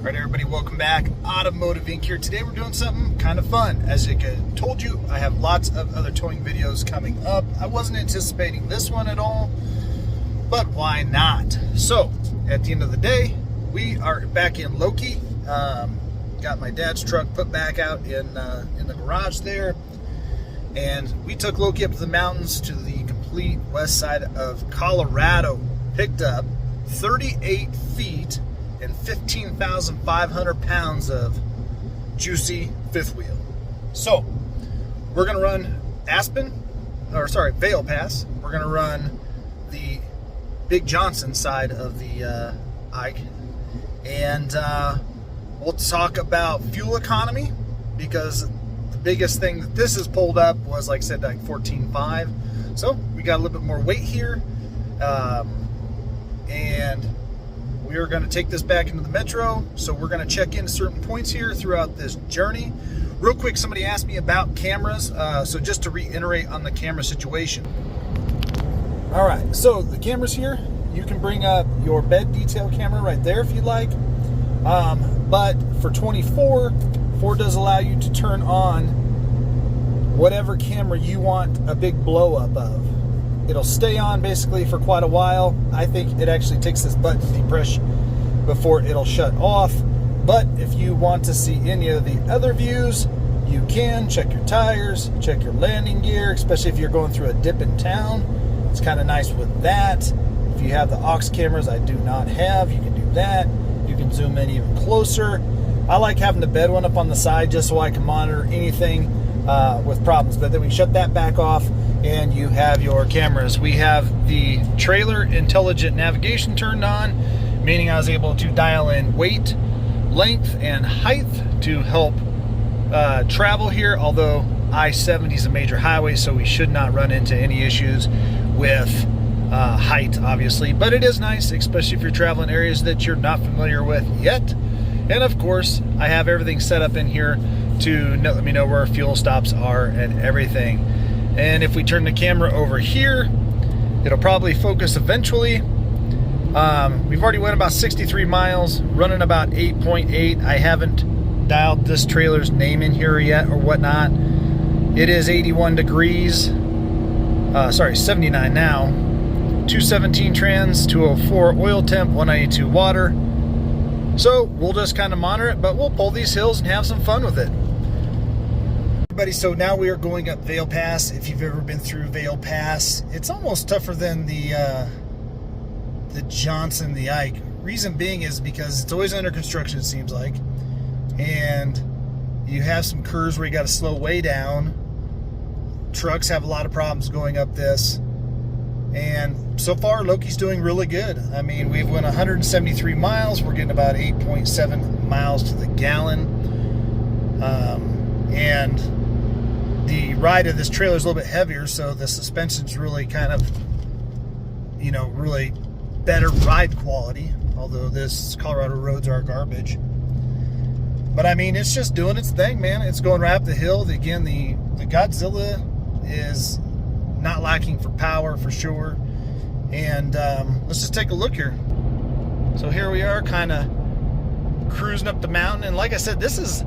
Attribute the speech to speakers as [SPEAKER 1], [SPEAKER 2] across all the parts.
[SPEAKER 1] All right, everybody, welcome back. Automotive Inc. here. Today we're doing something kind of fun. As I told you, I have lots of other towing videos coming up. I wasn't anticipating this one at all, but why not? So, at the end of the day, we are back in Loki. Got my dad's truck put back out in the garage there, and we took Loki up to the mountains to the complete west side of Colorado. Picked up 38 feet and 15,500 pounds of juicy fifth wheel. So we're gonna run Vail Pass. We're gonna run the Big Johnson side of the IKE, and we'll talk about fuel economy, because the biggest thing that this has pulled up was, like I said, like 14.5. So we got a little bit more weight here, and we are going to take this back into the metro. So we're going to check in certain points here throughout this journey. Real quick, somebody asked me about cameras. So just to reiterate on the camera situation. All right, so the cameras here, you can bring up your bed detail camera right there if you'd like. But for 24, Ford does allow you to turn on whatever camera you want a big blow up of. It'll stay on basically for quite a while. I think it actually takes this button to depress before it'll shut off. But if you want to see any of the other views, you can check your tires, check your landing gear, especially if you're going through a dip in town. It's kind of nice with that. If you have the aux cameras I do not have, you can do that. You can zoom in even closer. I like having the bed one up on the side just so I can monitor anything with problems. But then we shut that back off, and you have your cameras. We have the trailer intelligent navigation turned on, meaning I was able to dial in weight, length, and height to help travel here, although I-70 is a major highway, so we should not run into any issues with height, obviously. But it is nice, especially if you're traveling areas that you're not familiar with yet. And of course, I have everything set up in here to let me know where fuel stops are and everything. And if we turn the camera over here, it'll probably focus eventually. We've already went about 63 miles, running about 8.8. I haven't dialed this trailer's name in here yet or whatnot. It is 81 degrees. 79 now. 217 trans, 204 oil temp, 192 water. So we'll just kind of monitor it, but we'll pull these hills and have some fun with it. Everybody, so now we are going up Vail Pass. If you've ever been through Vail Pass, it's almost tougher than the Johnson, the IKE. Reason being is because it's always under construction, it seems like, and you have some curves where you got to slow way down. Trucks have a lot of problems going up this, and so far Loki's doing really good. I mean, we've went 173 miles. We're getting about 8.7 miles to the gallon, and the ride of this trailer is a little bit heavier, so the suspension's really kind of, really better ride quality, although this Colorado roads are garbage. But I mean, it's just doing its thing, man. It's going right up the hill. Again, the Godzilla is not lacking for power for sure. And let's just take a look here. So here we are, kind of cruising up the mountain, and like I said, this is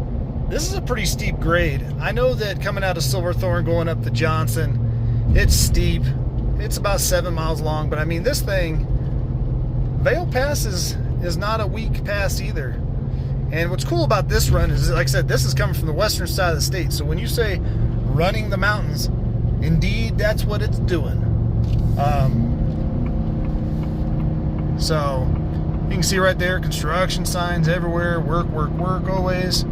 [SPEAKER 1] a pretty steep grade. I know that coming out of Silverthorne going up the Johnson, it's steep. It's about 7 miles long, but I mean, this thing, Vail Pass is not a weak pass either. And what's cool about this run is, like I said, this is coming from the western side of the state. So when you say running the mountains, indeed, that's what it's doing. So you can see right there, construction signs everywhere, work, work, work always.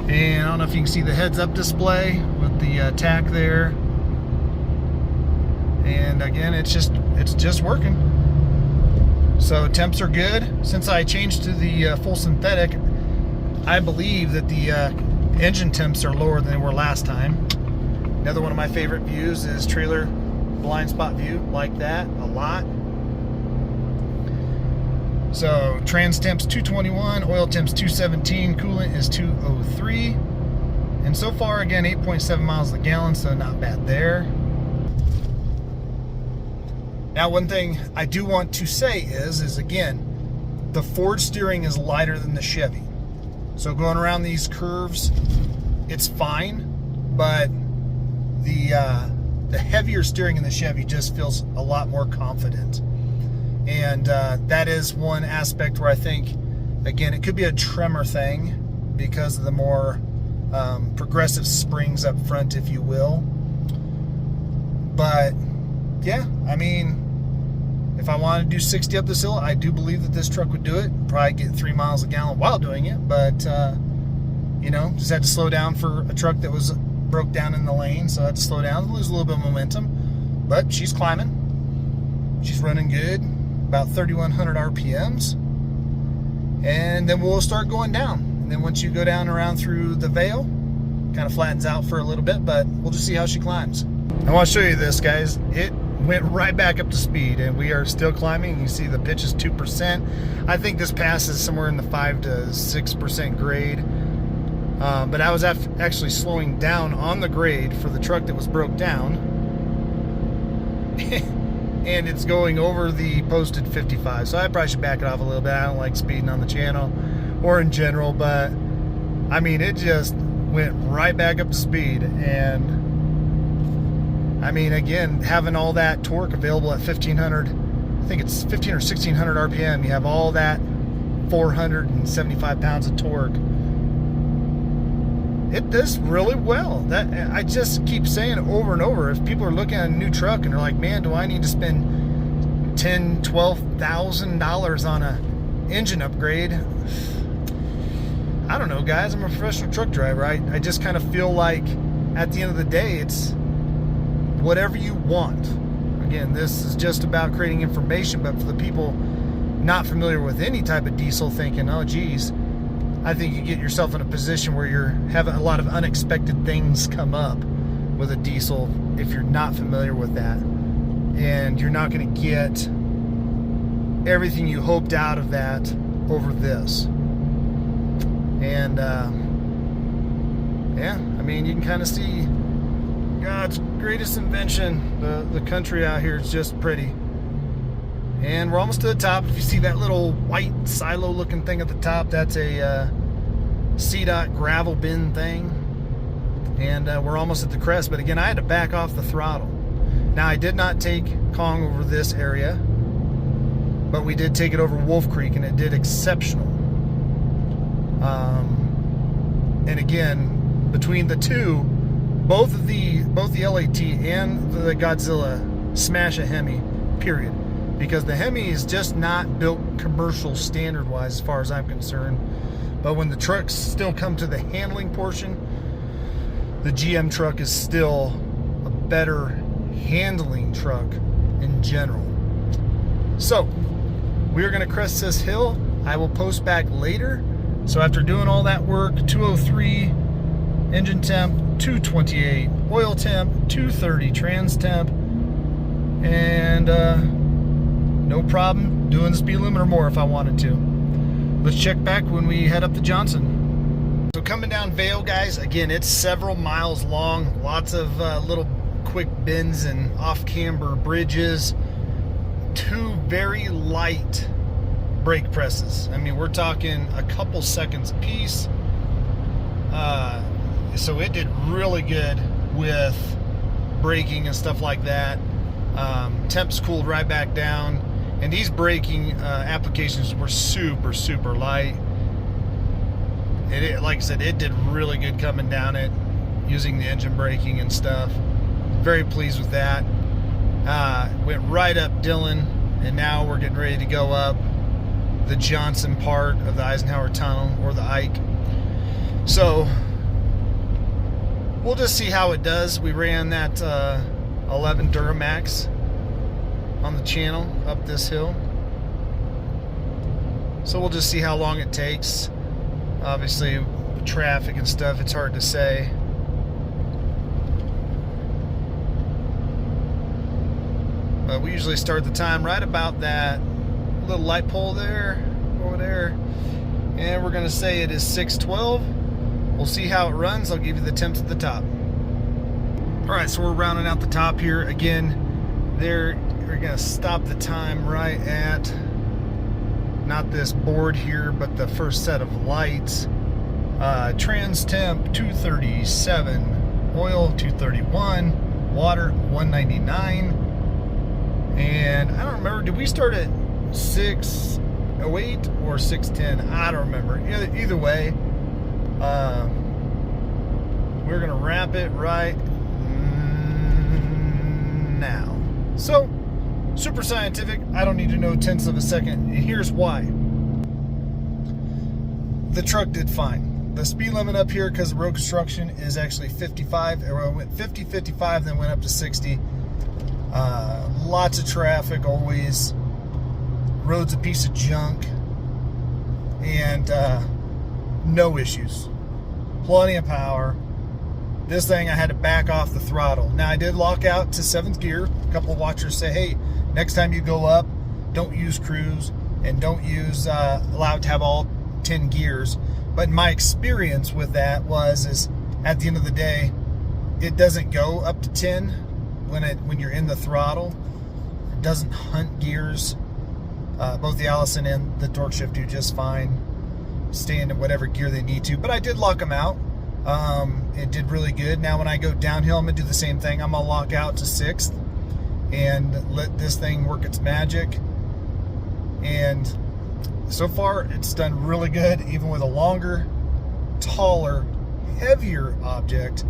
[SPEAKER 1] And I don't know if you can see the heads-up display with the tack there. And again, it's just working. So temps are good. Since I changed to the full synthetic, I believe that the engine temps are lower than they were last time. Another one of my favorite views is trailer blind spot view, like that a lot. So trans temps 221, oil temps 217, coolant is 203. And so far, again, 8.7 miles a gallon, so not bad there. Now, one thing I do want to say is again, the Ford steering is lighter than the Chevy. So going around these curves, it's fine, but the heavier steering in the Chevy just feels a lot more confident. And that is one aspect where I think, again, it could be a tremor thing because of the more progressive springs up front, if you will. But yeah, I mean, if I wanted to do 60 up this hill, I do believe that this truck would do it. Probably get 3 miles a gallon while doing it, but you know, just had to slow down for a truck that was broke down in the lane, so I had to slow down, lose a little bit of momentum. But she's climbing. She's running good, about 3,100 RPMs. And then we'll start going down. And then once you go down around through the Vail, kind of flattens out for a little bit, but we'll just see how she climbs. I want to show you this, guys. It went right back up to speed, and we are still climbing. You see the pitch is 2%. I think this pass is somewhere in the 5 to 6% grade. But I was actually slowing down on the grade for the truck that was broke down. And it's going over the posted 55. So I probably should back it off a little bit. I don't like speeding on the channel or in general, but I mean, it just went right back up to speed. And I mean, again, having all that torque available at 1,500, I think it's 1,500 or 1,600 RPM, you have all that 475 pounds of torque. It does really well. That I just keep saying over and over. If people are looking at a new truck and they're like, man, do I need to spend $10,000, $12,000 on a engine upgrade? I don't know, guys. I'm a professional truck driver. I just kind of feel like at the end of the day, it's whatever you want. Again, this is just about creating information, but for the people not familiar with any type of diesel thinking, oh geez, I think you get yourself in a position where you're having a lot of unexpected things come up with a diesel if you're not familiar with that. And you're not going to get everything you hoped out of that over this. And yeah, I mean, you can kind of see God's greatest invention. The country out here is just pretty. And we're almost to the top. If you see that little white silo looking thing at the top, that's a CDOT gravel bin thing. And we're almost at the crest. But again, I had to back off the throttle. Now, I did not take Kong over this area, but we did take it over Wolf Creek, and it did exceptional. And again, between the two, both the LAT and the Godzilla smash a Hemi, period. Because the Hemi is just not built commercial standard wise as far as I'm concerned. But when the trucks still come to the handling portion, the GM truck is still a better handling truck in general. So we're going to crest this hill. I will post back later. So after doing all that work, 203 engine temp, 228 oil temp, 230 trans temp, and no problem doing the speed limit or more if I wanted to. Let's check back when we head up to Johnson. So coming down Vail, guys, again, it's several miles long, lots of little quick bends and off-camber bridges, two very light brake presses. I mean, we're talking a couple seconds a piece. So it did really good with braking and stuff like that. Temps cooled right back down. And these braking applications were super, super light. It, like I said, it did really good coming down it, using the engine braking and stuff. Very pleased with that. Went right up Dillon, and now we're getting ready to go up the Johnson part of the Eisenhower Tunnel, or the IKE. So we'll just see how it does. We ran that 11 Duramax on the channel up this hill, so we'll just see how long it takes. Obviously, traffic and stuff, it's hard to say. But we usually start the time right about that little light pole there, over there, and we're gonna say it is 6:12. We'll see how it runs. I'll give you the temps at the top. All right, so we're rounding out the top here again. We're gonna stop the time right at not this board here, but the first set of lights. Trans temp 237, oil 231, water 199, and I don't remember, did we start at 608 or 610? I don't remember. Either way, we're gonna wrap it right now. So, super scientific. I don't need to know tenths of a second, and here's why. The truck did fine. The speed limit up here, because of road construction, is actually 55. It went 50, 55, then went up to 60. Lots of traffic always. Road's a piece of junk. And no issues. Plenty of power. This thing, I had to back off the throttle. Now, I did lock out to 7th gear. A couple of watchers say, hey, next time you go up, don't use cruise and don't use allow it to have all 10 gears. But my experience with that is at the end of the day, it doesn't go up to 10 when you're in the throttle. It doesn't hunt gears. Both the Allison and the torque shift do just fine, staying in whatever gear they need to. But I did lock them out. It did really good. Now when I go downhill, I'm gonna do the same thing. I'm gonna lock out to 6th and let this thing work its magic. And so far, it's done really good, even with a longer, taller, heavier object.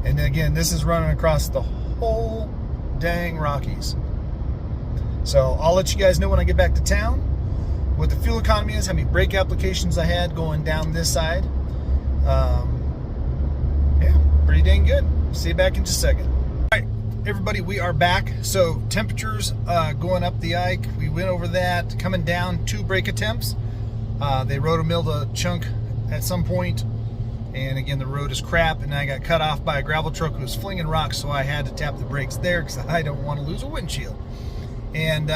[SPEAKER 1] And again, this is running across the whole dang Rockies. So I'll let you guys know when I get back to town what the fuel economy is, how many brake applications I had going down this side. Yeah, pretty dang good. See you back in just a second. All right, everybody, we are back. So temperatures going up the IKE, we went over that. Coming down, 2 brake attempts. They roto-milled a chunk at some point, and again, the road is crap, and I got cut off by a gravel truck who was flinging rocks, so I had to tap the brakes there because I don't want to lose a windshield. And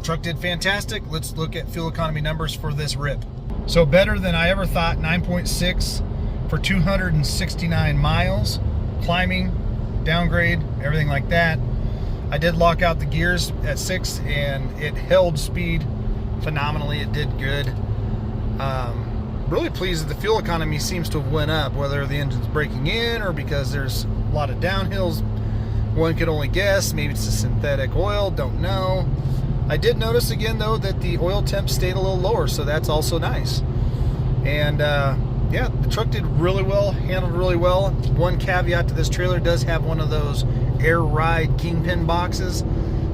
[SPEAKER 1] truck did fantastic. Let's look at fuel economy numbers for this rip. So better than I ever thought, 9.6 for 269 miles. Climbing, downgrade, everything like that. I did lock out the gears at 6 and it held speed phenomenally. It did good. Really pleased that the fuel economy seems to have went up, whether the engine's breaking in or because there's a lot of downhills. One could only guess. Maybe it's a synthetic oil, don't know. I did notice again though that the oil temp stayed a little lower, so that's also nice. And yeah, the truck did really well, handled really well. One caveat to this trailer, does have one of those air ride kingpin boxes,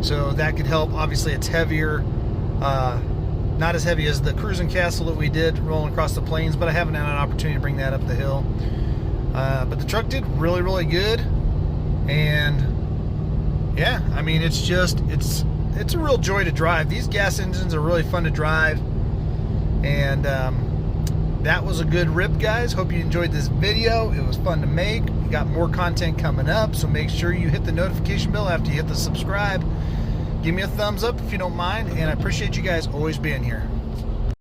[SPEAKER 1] so that could help. Obviously it's heavier, not as heavy as the cruising castle that we did rolling across the plains, but I haven't had an opportunity to bring that up the hill. But the truck did really, really good. And yeah, I mean, it's a real joy to drive. These gas engines are really fun to drive. And that was a good rip, guys. Hope you enjoyed this video. It was fun to make. We got more content coming up, so make sure you hit the notification bell after you hit the subscribe. Give me a thumbs up if you don't mind, and I appreciate you guys always being here.